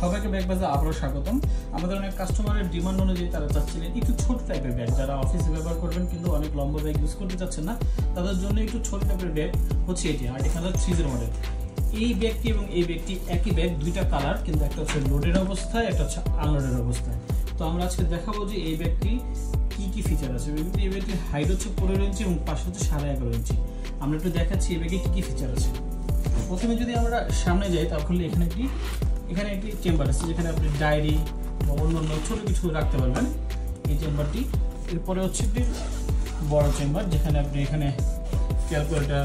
সবাইকে ব্যাগ বাজারে আবারও স্বাগতম। আমাদের অনেক কাস্টমারের ডিমান্ড অনুযায়ী তারা চাচ্ছিলেন একটু ছোট টাইপের ব্যাগ, যারা অফিসে ব্যবহার করবেন কিন্তু অনেক লম্বা ব্যাগ ইউজ করতে চাচ্ছেন না, তাদের জন্য একটু ছোট টাইপের ব্যাগ হচ্ছে এটি আর্টিক হান্টার 30 মডেল। এই ব্যাগটি এবং এই ব্যাগটি একই ব্যাগ, দুইটা কালার, কিন্তু একটা হচ্ছে লোডের অবস্থায়, একটা হচ্ছে আনলোডের অবস্থায়। তো আমরা আজকে দেখাবো যে এই ব্যাগটি কি কি ফিচার আছে। এই ব্যাগটির হাইট হচ্ছে 15 ইঞ্চি এবং পাশে হচ্ছে 11.5 ইঞ্চি। আমরা একটু দেখাচ্ছি এই ব্যাগে কি কি ফিচার আছে। প্রথমে যদি আমরা সামনে যাই তাহলে এখানে একটি চেম্বার আছে, যেখানে আপনি ডায়েরি বা অন্য ছোটো কিছু রাখতে পারবেন এই চেম্বারটি। এরপরে হচ্ছে একটি বড় চেম্বার, যেখানে আপনি এখানে ক্যালকুলেটার,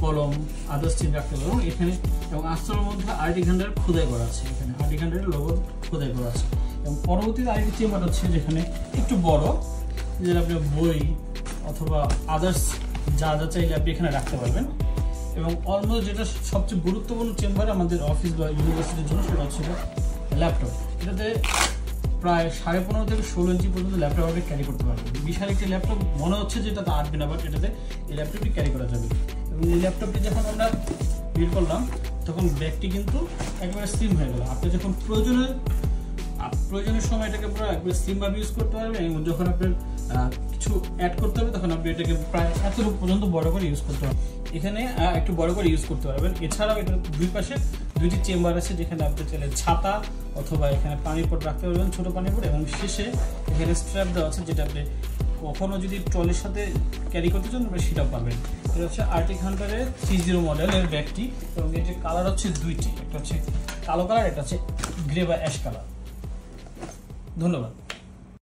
কলম, আদার্স চিন রাখতে পারবেন এখানে। এবং আস্তরের মধ্যে আর্টিক হান্টার খোদাই করা আছে, এখানে আর্টিক হান্টারের লোগো খোদাই করা আছে। এবং পরবর্তীতে আরেকটি চেম্বার হচ্ছে যেখানে একটু বড়, যেটা আপনি বই অথবা আদার্স যা যা চাইলে আপনি এখানে রাখতে পারবেন। এবং অলমোস্ট যেটা সবচেয়ে গুরুত্বপূর্ণ চেম্বার আমাদের অফিস বা ইউনিভার্সিটির জন্য, সেটা হচ্ছে ল্যাপটপ। এটাতে প্রায় 15.5 থেকে 16 ইঞ্চি পর্যন্ত ল্যাপটপ আপনি ক্যারি করতে পারবেন। বিশাল একটি ল্যাপটপ মনে হচ্ছে যে এটাতে আটবে না, বাট এটাতে এই ল্যাপটপটি ক্যারি করা যাবে। এবং এই ল্যাপটপটি যখন আমরা বের করলাম তখন ব্যাগটি কিন্তু একেবারে স্লিম হয়ে গেল। আপনি যখন প্রয়োজনের সময় এটাকে পুরো একবারে স্লিমভাবে ইউজ করতে পারবেন, এবং যখন আপনার কিছু অ্যাড করতে হবে তখন আপনি এটাকে প্রায় এতটুকু পর্যন্ত বড় করে ইউজ করতে পারবেন। এখানে একটু বড় করে ইউজ করতে পারবেন। এছাড়াও এটার দুই পাশে দুইটি চেম্বার আছে, যেখানে আপনি চাইলে ছাতা অথবা এখানে পানির পট রাখতে পারবেন, ছোটো পানির পট। এবং শেষে এখানে স্ট্র্যাপ দেওয়া আছে, যেটা আপনি কখনো যদি ট্রলির সাথে ক্যারি করতে চান আপনি সেটাও পাবেন। এটা হচ্ছে আর্টিক হান্টারের 30 মডেলের ব্যাগটি। এবং এটির কালার হচ্ছে দুইটি, একটা হচ্ছে কালো কালার, একটা হচ্ছে গ্রে বা অ্যাশ কালার। ধন্যবাদ।